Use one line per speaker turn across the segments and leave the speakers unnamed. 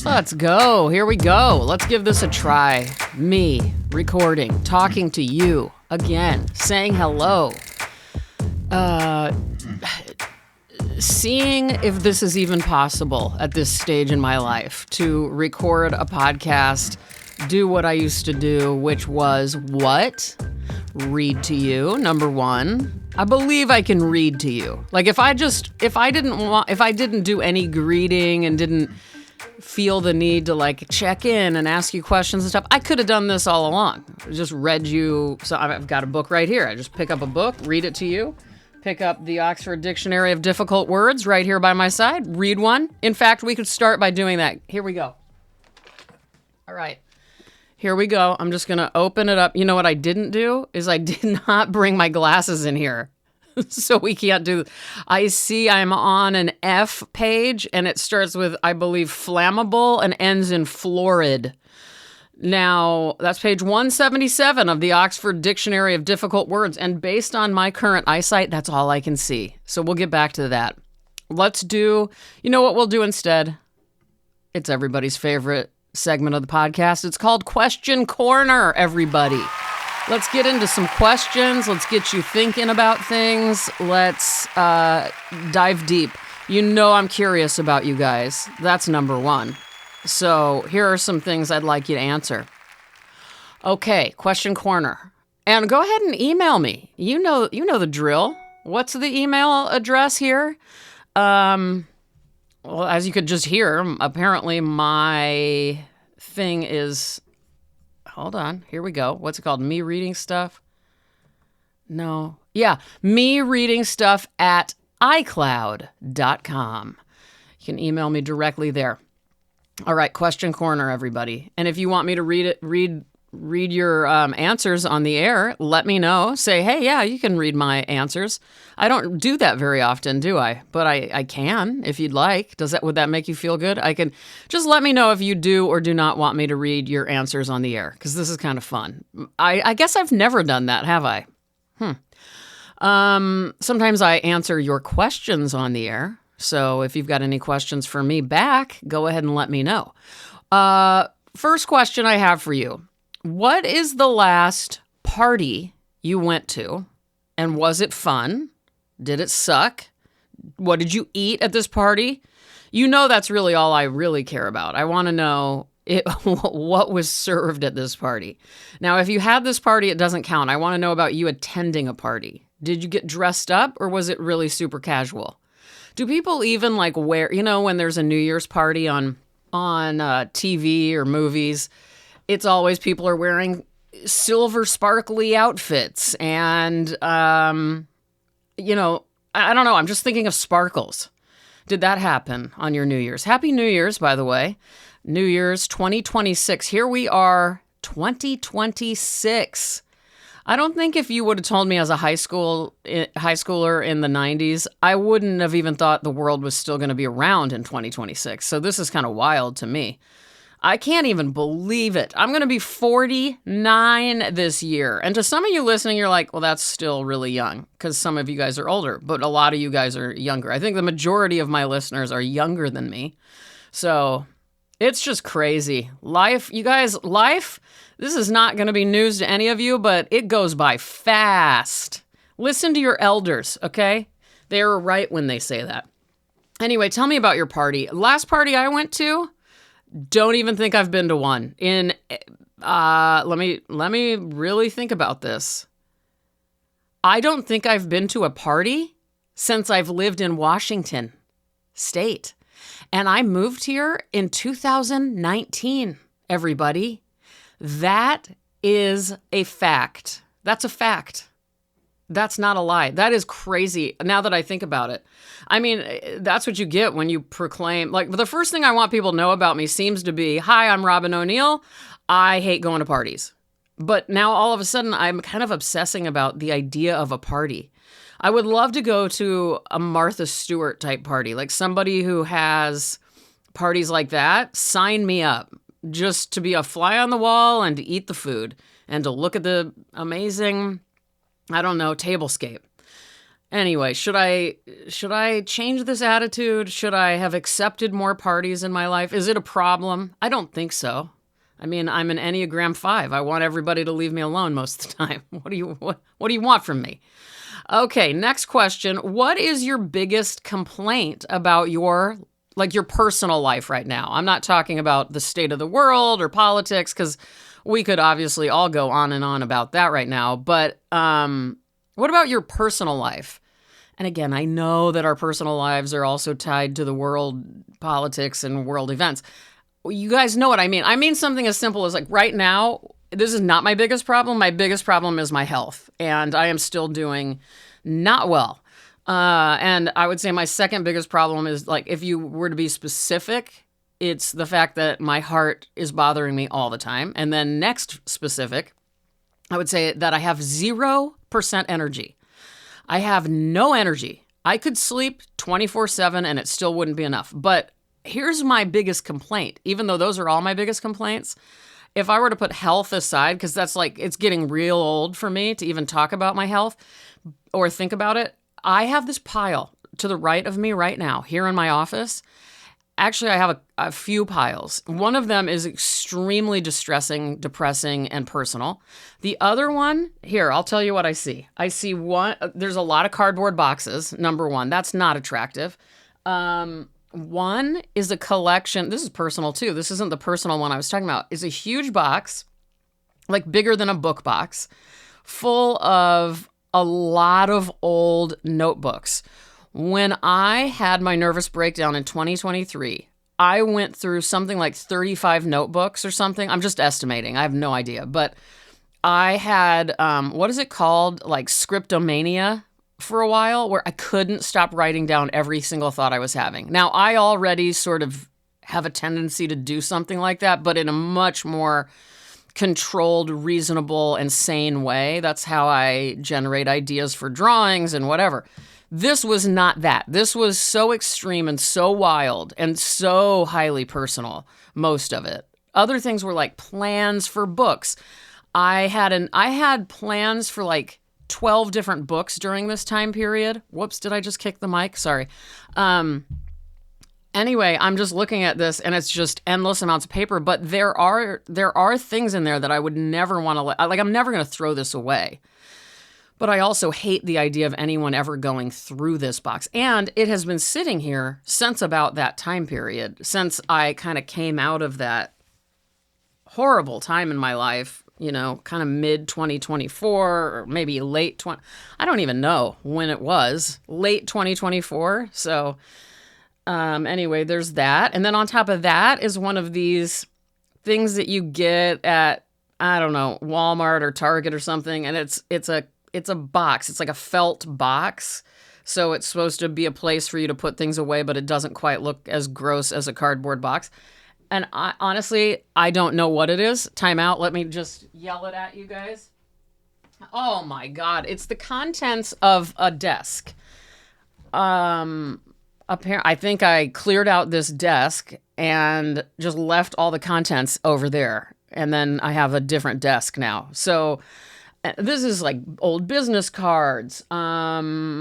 Let's go. Here we go. Let's give this a try. Me, recording, talking to you again, saying hello. Seeing if this is even possible at this stage in my life to record a podcast, do what I used to do, which was what? Read to you, number one. I believe I can read to you. Like if I didn't do any greeting and didn't feel the need to like check in and ask you questions and stuff, I could have done this all along. Just read you. So I've got a book right here. I just pick up a book, read it to you. Pick up the Oxford Dictionary of Difficult Words right here by my side. Read one. In fact, we could start by doing that. Here we go. All right. Here we go. I'm just going to open it up. You know what I didn't do is I did not bring my glasses in here. So we can't do. I see I'm on an F page and it starts with, I believe, flammable and ends in florid. Now, that's page 177 of the Oxford Dictionary of Difficult Words, and based on my current eyesight, that's all I can see. So we'll get back to that. Let's do, you know what we'll do instead? It's everybody's favorite segment of the podcast. It's called Question Corner, everybody. Let's get into some questions. Let's get you thinking about things. Let's dive deep. You know I'm curious about you guys. That's number one. So here are some things I'd like you to answer. Okay, Question Corner. And go ahead and email me. You know the drill. What's the email address here? Well, as you could just hear, apparently my thing is... Hold on. Here we go. What's it called? Me reading stuff? No. Yeah, me reading stuff at iCloud.com. You can email me directly there. All right, Question Corner, everybody. And if you want me to read your answers on the air, let me know. Say, hey, yeah, you can read my answers. I don't do that very often, do I? But I can, if you'd like. Would that make you feel good? I can. Just let me know if you do or do not want me to read your answers on the air, because this is kind of fun. I guess I've never done that, have I? Sometimes I answer your questions on the air. So if you've got any questions for me back, go ahead and let me know. First question I have for you. What is the last party you went to? And was it fun? Did it suck? What did you eat at this party? You know that's really all I really care about. I want to know what was served at this party. Now, if you had this party, it doesn't count. I want to know about you attending a party. Did you get dressed up or was it really super casual? Do people even like wear, when there's a New Year's party on TV or movies, it's always people are wearing silver sparkly outfits. And, I don't know. I'm just thinking of sparkles. Did that happen on your New Year's? Happy New Year's, by the way. New Year's 2026. Here we are, 2026. I don't think if you would have told me as a high schooler in the 90s, I wouldn't have even thought the world was still going to be around in 2026. So this is kind of wild to me. I can't even believe it. I'm going to be 49 this year. And to some of you listening, you're like, well, that's still really young because some of you guys are older, but a lot of you guys are younger. I think the majority of my listeners are younger than me. So it's just crazy. Life, you guys, this is not going to be news to any of you, but it goes by fast. Listen to your elders, okay? They were right when they say that. Anyway, tell me about your party. Last party I went to, don't even think I've been to one. Let me really think about this. I don't think I've been to a party since I've lived in Washington State. And I moved here in 2019, everybody. That is a fact. That's a fact. That's not a lie. That is crazy now that I think about it. I mean, that's what you get when you proclaim, like, the first thing I want people to know about me seems to be, hi, I'm Robin O'Neill. I hate going to parties. But now all of a sudden I'm kind of obsessing about the idea of a party. I would love to go to a Martha Stewart type party, like somebody who has parties like that. Sign me up. Just to be a fly on the wall and to eat the food and to look at the amazing, tablescape. Anyway, should I change this attitude? Should I have accepted more parties in my life? Is it a problem? I don't think so. I mean, I'm an Enneagram 5. I want everybody to leave me alone most of the time. What do you want from me? Okay, next question. What is your biggest complaint about your personal life right now? I'm not talking about the state of the world or politics, because we could obviously all go on and on about that right now. But what about your personal life? And again, I know that our personal lives are also tied to the world politics and world events. You guys know what I mean. I mean something as simple as, like, right now, this is not my biggest problem. My biggest problem is my health, and I am still doing not well. And I would say my second biggest problem is, like, if you were to be specific, it's the fact that my heart is bothering me all the time. And then next specific, I would say that I have 0% energy. I have no energy. I could sleep 24/7 and it still wouldn't be enough. But here's my biggest complaint, even though those are all my biggest complaints. If I were to put health aside, because that's like, it's getting real old for me to even talk about my health or think about it. I have this pile to the right of me right now here in my office. Actually, I have a few piles. One of them is extremely distressing, depressing, and personal. The other one, here, I'll tell you what I see. I see there's a lot of cardboard boxes, number one. That's not attractive. One is a collection. This is personal too. This isn't the personal one I was talking about. It's a huge box, like bigger than a book box, full of a lot of old notebooks. When I had my nervous breakdown in 2023, I went through something like 35 notebooks or something. I'm just estimating. I have no idea. But I had, what is it called? Like scriptomania for a while, where I couldn't stop writing down every single thought I was having. Now, I already sort of have a tendency to do something like that, but in a much more controlled, reasonable, and sane way. That's how I generate ideas for drawings and whatever. This was not that. This was so extreme and so wild and so highly personal, most of it. Other things were like plans for books. I had plans for like 12 different books during this time period. Whoops, did I just kick the mic? Sorry. Anyway, I'm just looking at this and it's just endless amounts of paper, but there are things in there that I would never want to I'm never going to throw this away. But I also hate the idea of anyone ever going through this box. And it has been sitting here since about that time period, since I kind of came out of that horrible time in my life, kind of mid 2024 or maybe late 20. I don't even know when it was, late 2024. So anyway, there's that. And then on top of that is one of these things that you get at, I don't know, Walmart or Target or something. And it's a box. It's like a felt box. So it's supposed to be a place for you to put things away, but it doesn't quite look as gross as a cardboard box. And honestly, I don't know what it is. Time out. Let me just yell it at you guys. Oh my God. It's the contents of a desk. I think I cleared out this desk and just left all the contents over there. And then I have a different desk now. So this is like old business cards, mail,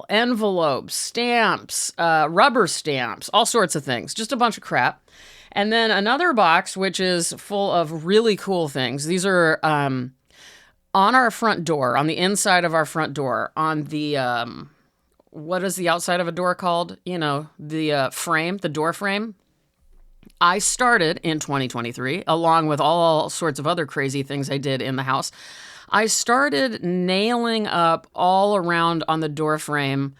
envelopes, stamps, rubber stamps, all sorts of things, just a bunch of crap. And then another box, which is full of really cool things. These are on our front door, on the inside of our front door, on the, what is the outside of a door called? The frame, the door frame. I started in 2023, along with all sorts of other crazy things I did in the house. I started nailing up all around on the door frame,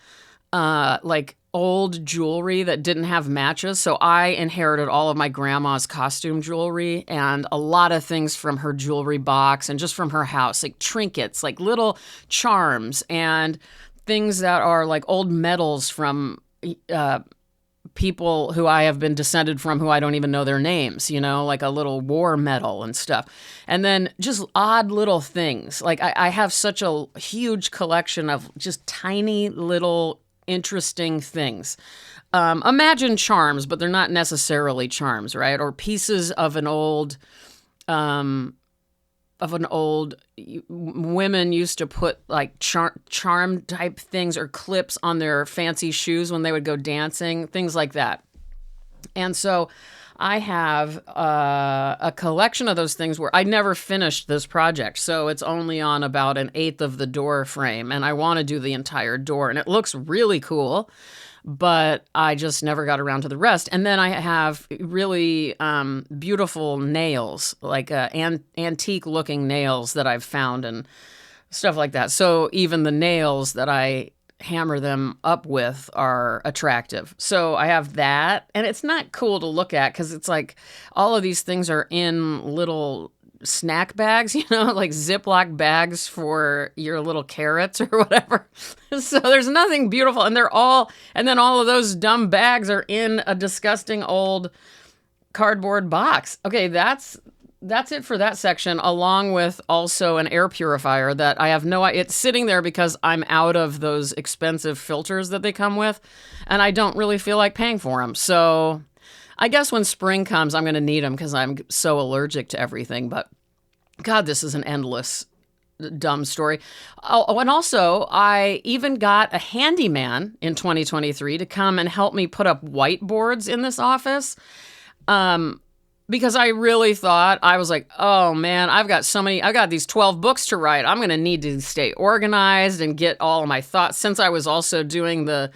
like old jewelry that didn't have matches. So I inherited all of my grandma's costume jewelry and a lot of things from her jewelry box and just from her house, like trinkets, like little charms and things that are like old medals from people who I have been descended from who I don't even know their names, like a little war medal and stuff. And then just odd little things. Like I have such a huge collection of just tiny little interesting things. Imagine charms, but they're not necessarily charms, right? Or pieces of an old of an old women used to put like charm type things or clips on their fancy shoes when they would go dancing, things like that. And so I have a collection of those things where I never finished this project. So it's only on about an eighth of the door frame, and I want to do the entire door, and it looks really cool, but I just never got around to the rest. And then I have really beautiful nails, like antique looking nails that I've found and stuff like that. So even the nails that I hammer them up with are attractive. So I have that, and it's not cool to look at because it's like all of these things are in little snack bags, like Ziploc bags for your little carrots or whatever. So there's nothing beautiful, and then all of those dumb bags are in a disgusting old cardboard box. Okay, that's it for that section, along with also an air purifier that I have it's sitting there because I'm out of those expensive filters that they come with, and I don't really feel like paying for them. So I guess when spring comes, I'm going to need them because I'm so allergic to everything. But God, this is an endless dumb story. Oh, and also I even got a handyman in 2023 to come and help me put up whiteboards in this office. Because I really thought, I was like, oh man, I've got these 12 books to write. I'm going to need to stay organized and get all of my thoughts. Since I was also doing the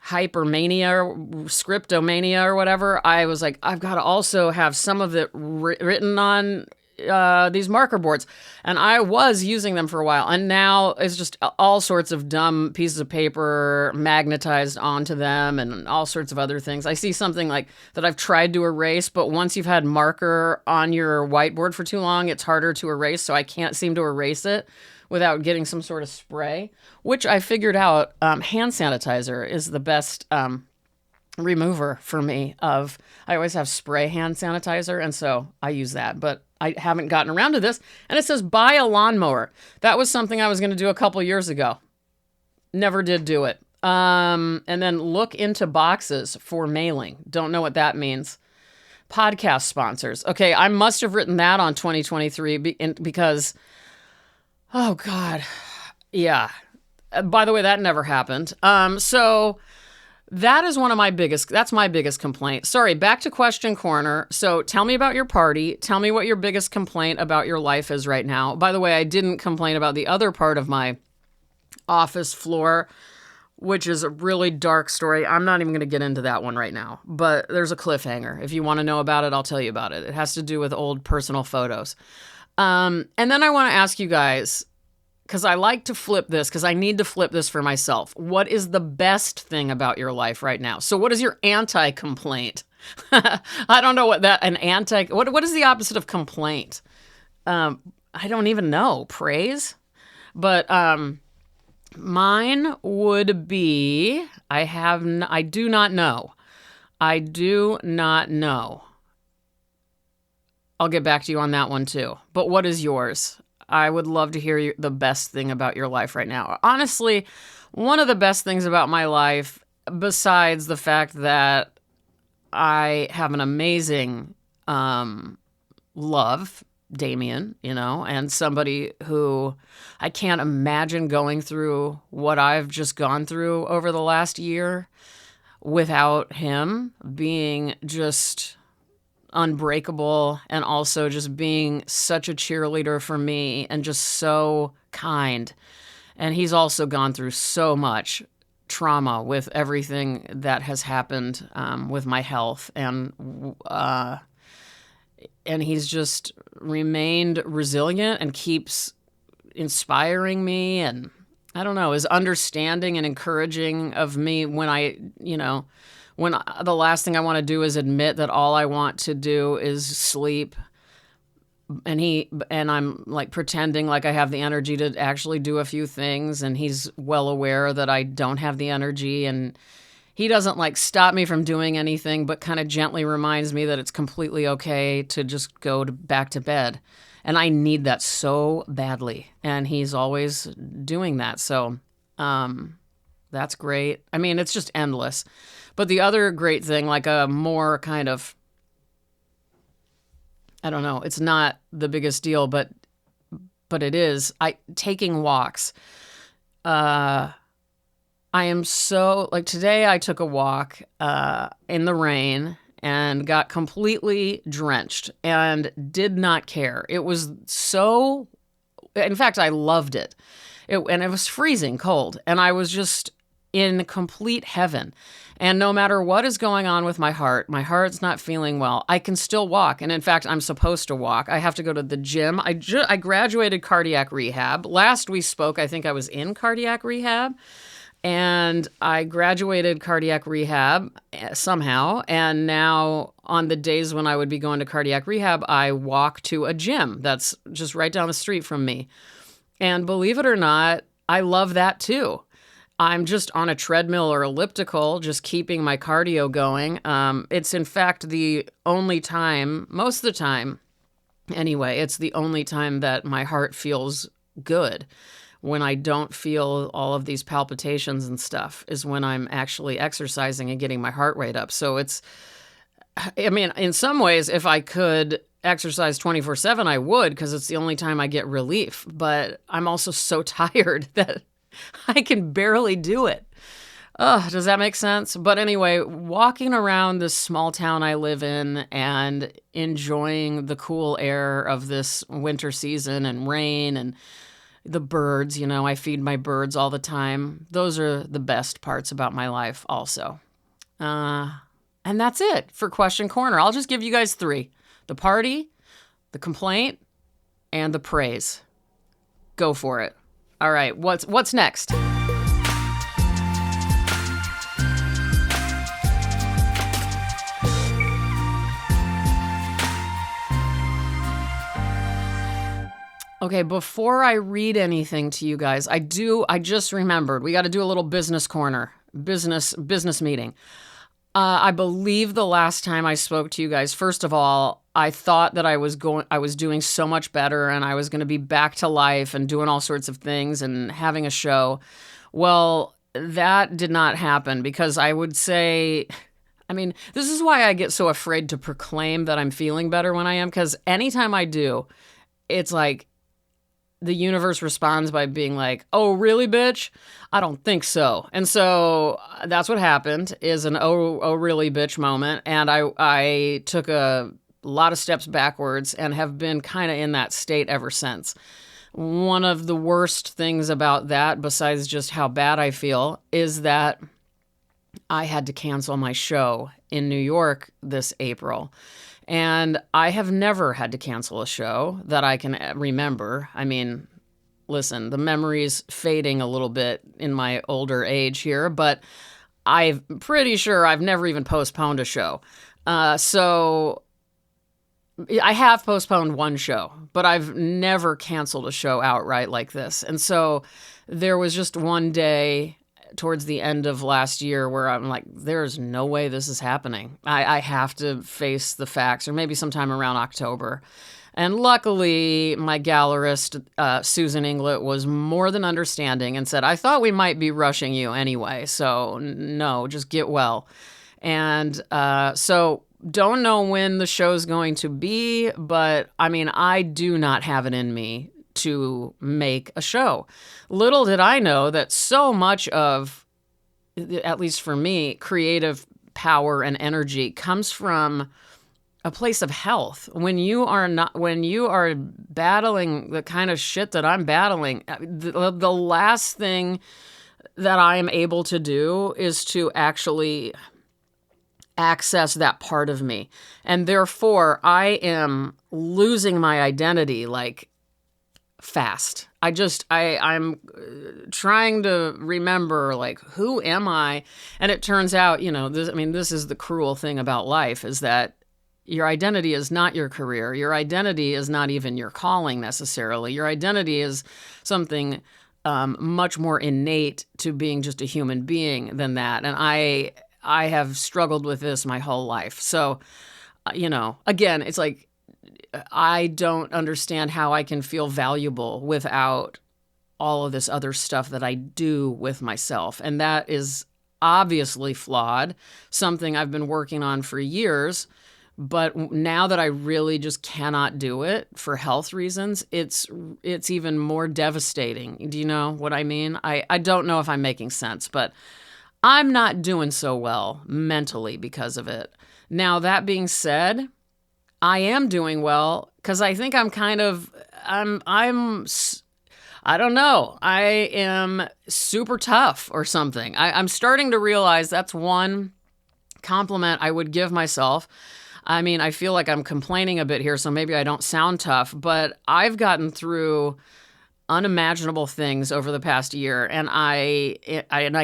hypermania or scriptomania or whatever, I was like, I've got to also have some of it written on these marker boards. And I was using them for a while. And now it's just all sorts of dumb pieces of paper magnetized onto them and all sorts of other things. I see something like that I've tried to erase, but once you've had marker on your whiteboard for too long, it's harder to erase. So I can't seem to erase it without getting some sort of spray, which I figured out hand sanitizer is the best remover for me. I always have spray hand sanitizer, and so I use that. But I haven't gotten around to this. And it says buy a lawnmower. That was something I was going to do a couple years ago. Never did do it. And then look into boxes for mailing. Don't know what that means. Podcast sponsors. Okay, I must have written that on 2023 because, oh God, yeah. By the way, that never happened. So that is that's my biggest complaint. Sorry, back to question corner. So tell me about your party. Tell me what your biggest complaint about your life is right now. By the way, I didn't complain about the other part of my office floor, which is a really dark story. I'm not even going to get into that one right now, but there's a cliffhanger. If you want to know about it, I'll tell you about it. It has to do with old personal photos. And then I want to ask you guys, because I like to flip this, because I need to flip this for myself. What is the best thing about your life right now? So what is your anti-complaint? I don't know what what is the opposite of complaint? I don't even know. Praise? But mine would be, I do not know. I do not know. I'll get back to you on that one too. But what is yours? I would love to hear the best thing about your life right now. Honestly, one of the best things about my life, besides the fact that I have an amazing love, Damien, and somebody who I can't imagine going through what I've just gone through over the last year without him being just unbreakable and also just being such a cheerleader for me and just so kind. And he's also gone through so much trauma with everything that has happened with my health, and he's just remained resilient and keeps inspiring me, and I don't know, is understanding and encouraging of me when the last thing I want to do is admit that all I want to do is sleep. And I'm like pretending like I have the energy to actually do a few things. And he's well aware that I don't have the energy. And he doesn't like stop me from doing anything, but kind of gently reminds me that it's completely okay to just go back to bed. And I need that so badly. And he's always doing that. So that's great. I mean, it's just endless. But the other great thing, like a more kind of, I don't know, it's not the biggest deal, but but it is. Taking walks. I am so, like, today I took a walk in the rain and got completely drenched and did not care. It was so, in fact, I loved it. And it was freezing cold, and I was just in complete heaven. And no matter what is going on with my heart's not feeling well, I can still walk. And in fact, I'm supposed to walk. I have to go to the gym. I graduated cardiac rehab. Last we spoke, I think I was in cardiac rehab. And I graduated cardiac rehab somehow. And now on the days when I would be going to cardiac rehab, I walk to a gym that's just right down the street from me. And believe it or not, I love that too. I'm just on a treadmill or elliptical, just keeping my cardio going. It's in fact the only time, most of the time anyway, it's the only time that my heart feels good. When I don't feel all of these palpitations and stuff is when I'm actually exercising and getting my heart rate up. So in some ways, if I could exercise 24/7, I would, because it's the only time I get relief. But I'm also so tired that I can barely do it. Does that make sense? But anyway, walking around this small town I live in and enjoying the cool air of this winter season and rain and the birds, I feed my birds all the time. Those are the best parts about my life also. And that's it for Question Corner. I'll just give you guys 3. The party, the complaint, and the praise. Go for it. All right, what's next? Okay, before I read anything to you guys, I just remembered we got to do a little business corner, business meeting. I believe the last time I spoke to you guys, first of all, I thought that I was doing so much better and I was going to be back to life and doing all sorts of things and having a show. Well, that did not happen because I would say, this is why I get so afraid to proclaim that I'm feeling better when I am, because anytime I do, it's like the universe responds by being like, "Oh, really, bitch? I don't think so." And so that's what happened, is an oh really, bitch moment. And I took a lot of steps backwards and have been kind of in that state ever since. One of the worst things about that, besides just how bad I feel, is that I had to cancel my show in New York this April. And I have never had to cancel a show that I can remember. Listen, the memory's fading a little bit in my older age here, but I'm pretty sure I've never even postponed a show. So I have postponed one show, but I've never canceled a show outright like this. And so there was just one day towards the end of last year where I'm like, there's no way this is happening. I have to face the facts, or maybe sometime around October. And luckily, my gallerist, Susan Inglet, was more than understanding and said, "I thought we might be rushing you anyway, so no, just get well." And so don't know when the show's going to be, but I do not have it in me to make a show. Little did I know that so much of, at least for me, creative power and energy comes from a place of health. When you are battling the kind of shit that I'm battling, the last thing that I am able to do is to actually access that part of me. And therefore, I am losing my identity like fast. I'm trying to remember, like, who am I? And it turns out, this is the cruel thing about life, is that your identity is not your career. Your identity is not even your calling necessarily. Your identity is something much more innate to being just a human being than that. And I have struggled with this my whole life. So, again, it's like, I don't understand how I can feel valuable without all of this other stuff that I do with myself. And that is obviously flawed, something I've been working on for years. But now that I really just cannot do it for health reasons, it's even more devastating. Do you know what I mean? I don't know if I'm making sense, but I'm not doing so well mentally because of it. Now, that being said, I am doing well because I think I'm kind of, I don't know. I am super tough or something. I'm starting to realize that's one compliment I would give myself. I mean, I feel like I'm complaining a bit here, so maybe I don't sound tough, but I've gotten through unimaginable things over the past year, and I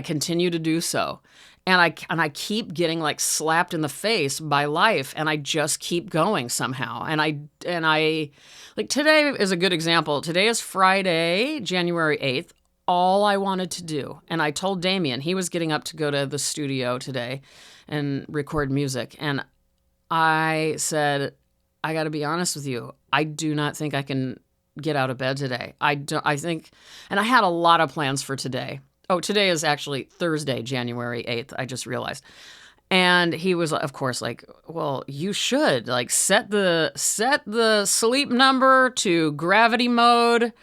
continue to do so. And I keep getting like slapped in the face by life, and I just keep going somehow. And I like today is a good example. Today is Friday, January 8th. All I wanted to do, and I told Damien, he was getting up to go to the studio today and record music, and I said, I got to be honest with you. I do not think I can get out of bed today. I think, and I had a lot of plans for today. Oh, today is actually Thursday, January 8th. I just realized. And he was, of course, like, well, you should like set the sleep number to gravity mode.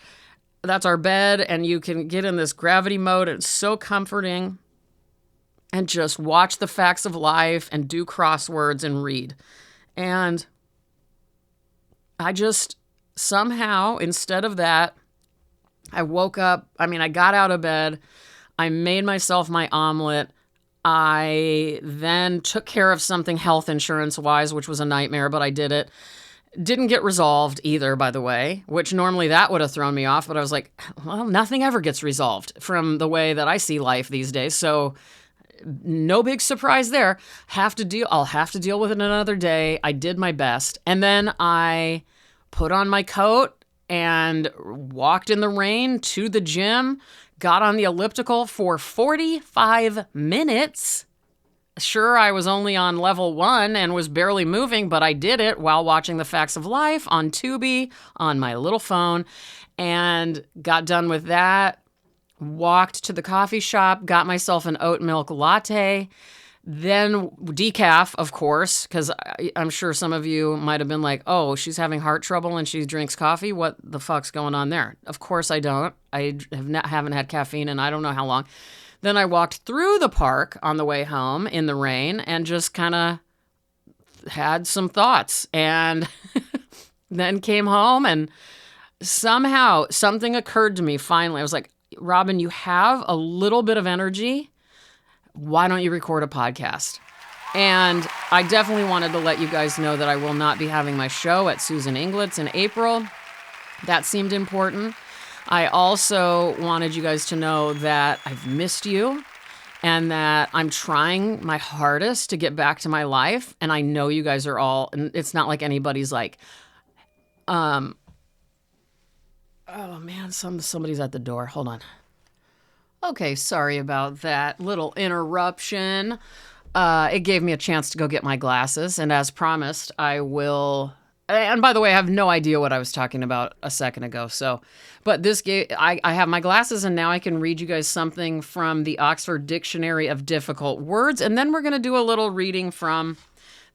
That's our bed. And you can get in this gravity mode. It's so comforting. And just watch the facts of life and do crosswords and read. And I just somehow, instead of that, I woke up. I mean, I got out of bed. I made myself my omelet. I then took care of something health insurance wise, which was a nightmare, but I did it. Didn't get resolved either, by the way, which normally that would have thrown me off. But I was like, well, nothing ever gets resolved from the way that I see life these days. So no big surprise there. I'll have to deal with it another day. I did my best. And then I put on my coat and walked in the rain to the gym, got on the elliptical for 45 minutes. Sure, I was only on level 1 and was barely moving, but I did it while watching The Facts of Life on Tubi on my little phone, and got done with that. Walked to the coffee shop, got myself an oat milk latte, then decaf, of course, because I'm sure some of you might have been like, oh, she's having heart trouble and she drinks coffee. What the fuck's going on there? Of course I don't. I haven't had caffeine in I don't know how long. Then I walked through the park on the way home in the rain and just kind of had some thoughts, and then came home, and somehow something occurred to me finally. I was like, Robin, you have a little bit of energy. Why don't you record a podcast? And I definitely wanted to let you guys know that I will not be having my show at Susan Inglett's in April. That seemed important. I also wanted you guys to know that I've missed you and that I'm trying my hardest to get back to my life. And I know you guys are all, and it's not like anybody's like, oh man, somebody's at the door. Hold on. Okay, sorry about that little interruption. It gave me a chance to go get my glasses, and as promised, I will. And by the way, I have no idea what I was talking about a second ago. But I have my glasses, and now I can read you guys something from the Oxford Dictionary of Difficult Words, and then we're going to do a little reading from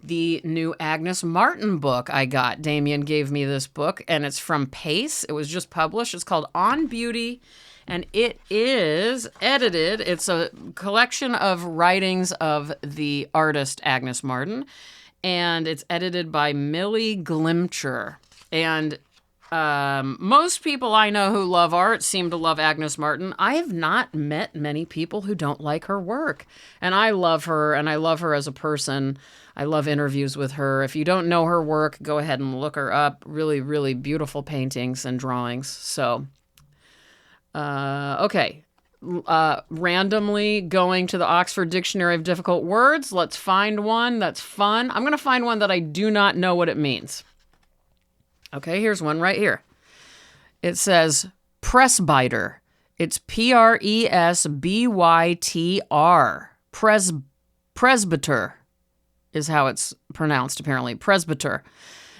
the new Agnes Martin book I got. Damien gave me this book, and it's from Pace. It was just published. It's called On Beauty, and it is edited. It's a collection of writings of the artist Agnes Martin, and it's edited by Millie Glimcher. And most people I know who love art seem to love Agnes Martin. I have not met many people who don't like her work, and I love her, and I love her as a person. I love interviews with her. If you don't know her work, go ahead and look her up. Really, really beautiful paintings and drawings. So, okay. Randomly going to the Oxford Dictionary of Difficult Words. Let's find one that's fun. I'm going to find one that I do not know what it means. Okay, here's one right here. It says presbyter. It's Presbytr. Presbyter is how it's pronounced, apparently. Presbyter.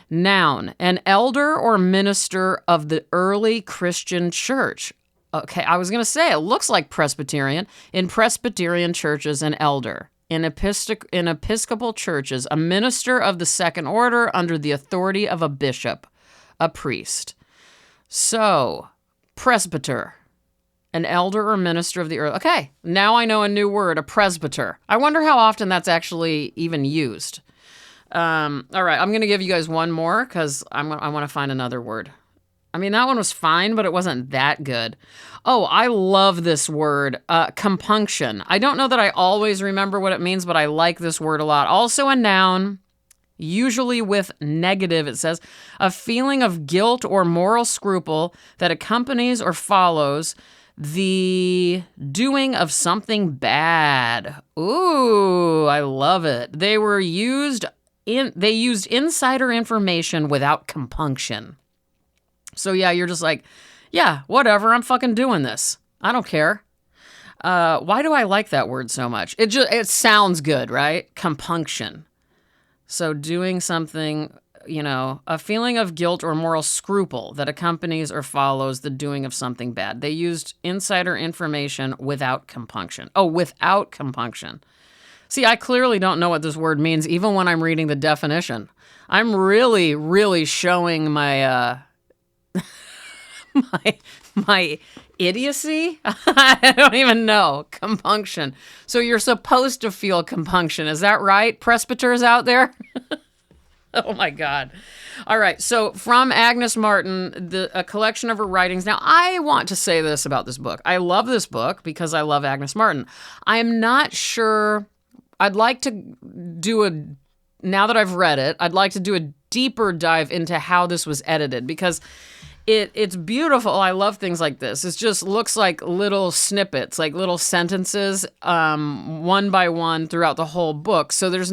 Noun, an elder or minister of the early Christian church. Okay, I was going to say, it looks like Presbyterian. In Presbyterian churches, an elder. in Episcopal churches, a minister of the second order under the authority of a bishop, a priest. So, presbyter, an elder or minister of the earth. Okay, now I know a new word, a presbyter. I wonder how often that's actually even used. All right, I'm going to give you guys one more because I want to find another word. I mean, that one was fine, but it wasn't that good. Oh, I love this word, compunction. I don't know that I always remember what it means, but I like this word a lot. Also a noun, usually with negative, it says, a feeling of guilt or moral scruple that accompanies or follows the doing of something bad. Ooh, I love it. They used insider information without compunction. So yeah, you're just like, yeah, whatever, I'm fucking doing this. I don't care. Why do I like that word so much? It sounds good, right? Compunction. So doing something, a feeling of guilt or moral scruple that accompanies or follows the doing of something bad. They used insider information without compunction. Oh, without compunction. See, I clearly don't know what this word means, even when I'm reading the definition. I'm really, really showing my my idiocy. I don't even know. Compunction. So you're supposed to feel compunction. Is that right? Presbyters out there? Oh my God. All right. So from Agnes Martin, a collection of her writings. Now, I want to say this about this book. I love this book because I love Agnes Martin. I'm not sure. I'd like to now that I've read it, I'd like to do a deeper dive into how this was edited because it's beautiful. I love things like this. It just looks like little snippets, like little sentences, one by one throughout the whole book. So it's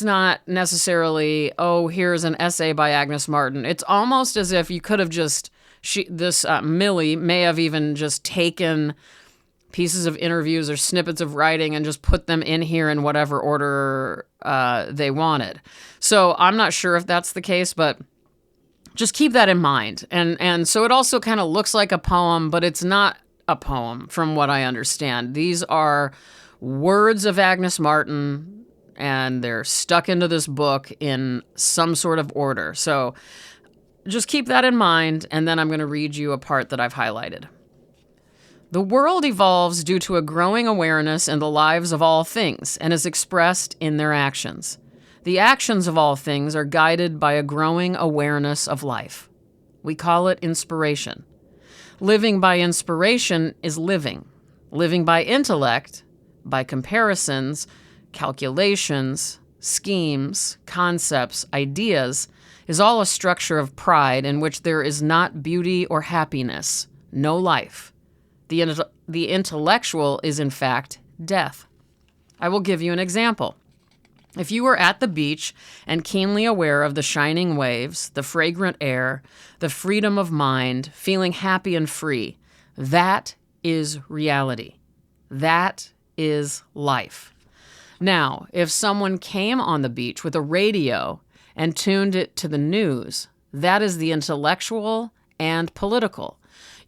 not necessarily, oh, here's an essay by Agnes Martin. It's almost as if you could have Millie may have even just taken pieces of interviews or snippets of writing and just put them in here in whatever order they wanted. So I'm not sure if that's the case, but just keep that in mind. And so it also kind of looks like a poem, but it's not a poem from what I understand. These are words of Agnes Martin, and they're stuck into this book in some sort of order. So just keep that in mind, and then I'm going to read you a part that I've highlighted. The world evolves due to a growing awareness in the lives of all things and is expressed in their actions. The actions of all things are guided by a growing awareness of life. We call it inspiration. Living by inspiration is living. Living by intellect, by comparisons, calculations, schemes, concepts, ideas, is all a structure of pride in which there is not beauty or happiness, no life. The intellectual is, in fact, death. I will give you an example. If you were at the beach and keenly aware of the shining waves, the fragrant air, the freedom of mind, feeling happy and free, that is reality. That is life. Now, if someone came on the beach with a radio and tuned it to the news, that is the intellectual and political.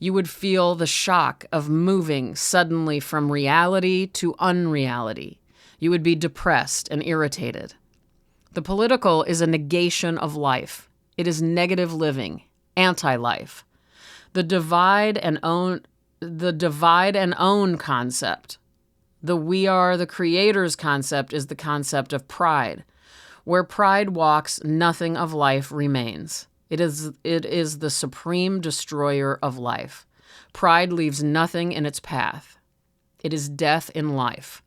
You would feel the shock of moving suddenly from reality to unreality. You would be depressed and irritated. The political is a negation of life. It is negative living, anti-life. The divide and own concept, the we are the creators concept, is the concept of pride. Where pride walks, nothing of life remains. It is the supreme destroyer of life. Pride leaves nothing in its path. It is death in life.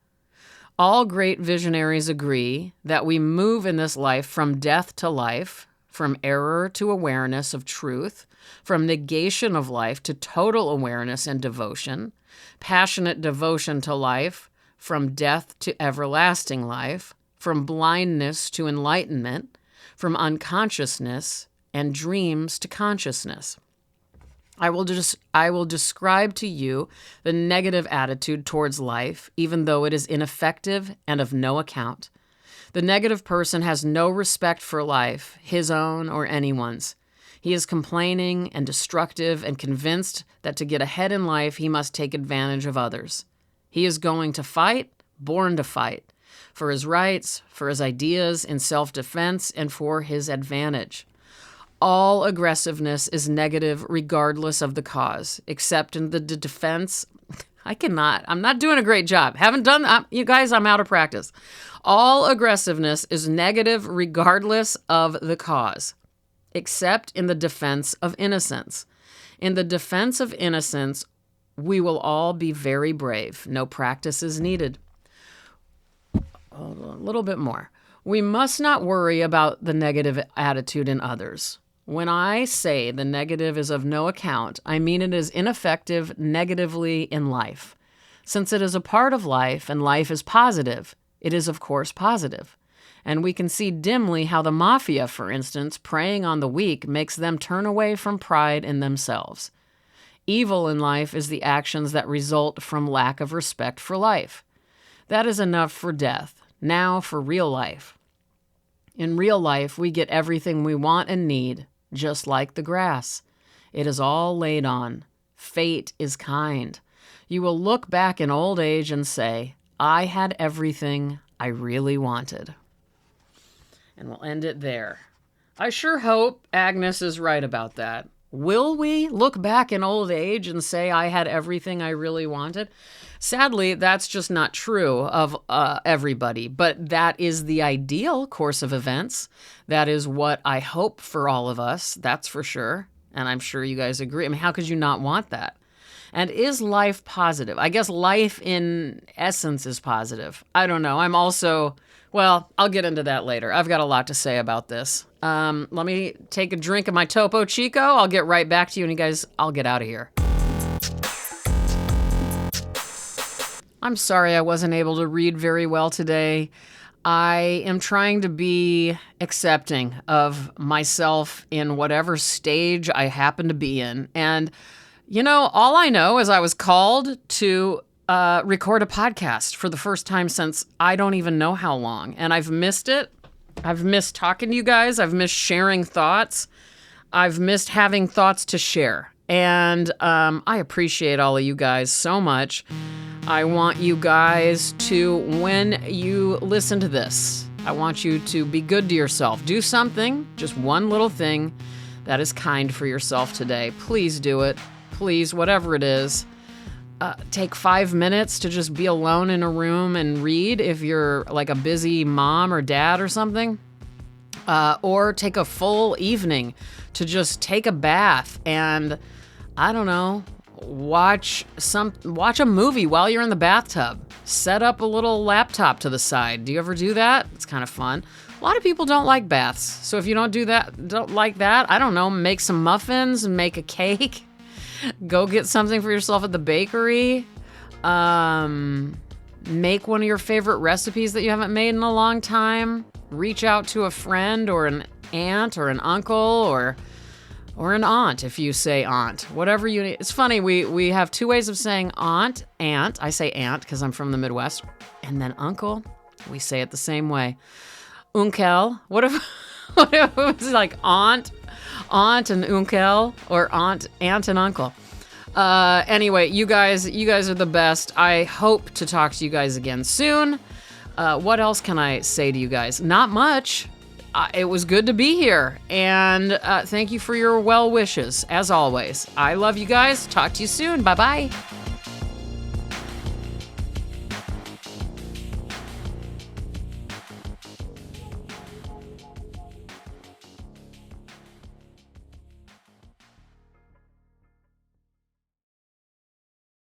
All great visionaries agree that we move in this life from death to life, from error to awareness of truth, from negation of life to total awareness and devotion, passionate devotion to life, from death to everlasting life, from blindness to enlightenment, from unconsciousness and dreams to consciousness. I will describe to you the negative attitude towards life, even though it is ineffective and of no account. The negative person has no respect for life, his own or anyone's. He is complaining and destructive and convinced that to get ahead in life, he must take advantage of others. He is going to fight, born to fight for his rights, for his ideas in self-defense, and for his advantage. All aggressiveness is negative regardless of the cause, except in the defense. I'm not doing a great job. Haven't done, you guys, I'm out of practice. All aggressiveness is negative regardless of the cause, except in the defense of innocence. In the defense of innocence, we will all be very brave. No practice is needed. A little bit more. We must not worry about the negative attitude in others. When I say the negative is of no account, I mean it is ineffective negatively in life. Since it is a part of life and life is positive, it is of course positive. And we can see dimly how the mafia, for instance, preying on the weak makes them turn away from pride in themselves. Evil in life is the actions that result from lack of respect for life. That is enough for death. Now for real life. In real life, we get everything we want and need, just like the grass. It is all laid on. Fate is kind. You will look back in old age and say, I had everything I really wanted. And we'll end it there. I sure hope Agnes is right about that. Will we look back in old age and say I had everything I really wanted? Sadly, that's just not true of everybody, but that is the ideal course of events. That is what I hope for all of us, that's for sure. And I'm sure you guys agree. I mean, how could you not want that? And is life positive? I guess life in essence is positive. I don't know. I'm also, well, I'll get into that later. I've got a lot to say about this. Let me take a drink of my Topo Chico. I'll get right back to you, and you guys, I'll get out of here. I'm sorry I wasn't able to read very well today. I am trying to be accepting of myself in whatever stage I happen to be in. And, you know, all I know is I was called to record a podcast for the first time since I don't even know how long. And I've missed it. I've missed talking to you guys. I've missed sharing thoughts. I've missed having thoughts to share. And I appreciate all of you guys so much. I want you guys to, when you listen to this, I want you to be good to yourself. Do something, just one little thing that is kind for yourself today. Please do it. Please, whatever it is. Take 5 minutes to just be alone in a room and read if you're like a busy mom or dad or something. Or take a full evening to just take a bath and, I don't know, watch a movie while you're in the bathtub. Set up a little laptop to the side. Do you ever do that? It's kind of fun. A lot of people don't like baths. So if you don't like that, I don't know, make some muffins and make a cake. Go get something for yourself at the bakery. Make one of your favorite recipes that you haven't made in a long time. Reach out to a friend or an aunt or an uncle or an aunt if you say aunt. Whatever you need. It's funny, we have two ways of saying aunt. I say aunt because I'm from the Midwest. And then uncle, we say it the same way. Unkel. What if it was like aunt and unkel, or aunt and uncle? Anyway, you guys are the best. I hope to talk to you guys again soon. What else can I say to you guys? Not much. It was good to be here, and thank you for your well wishes, as always. I love you guys. Talk to you soon. Bye-bye.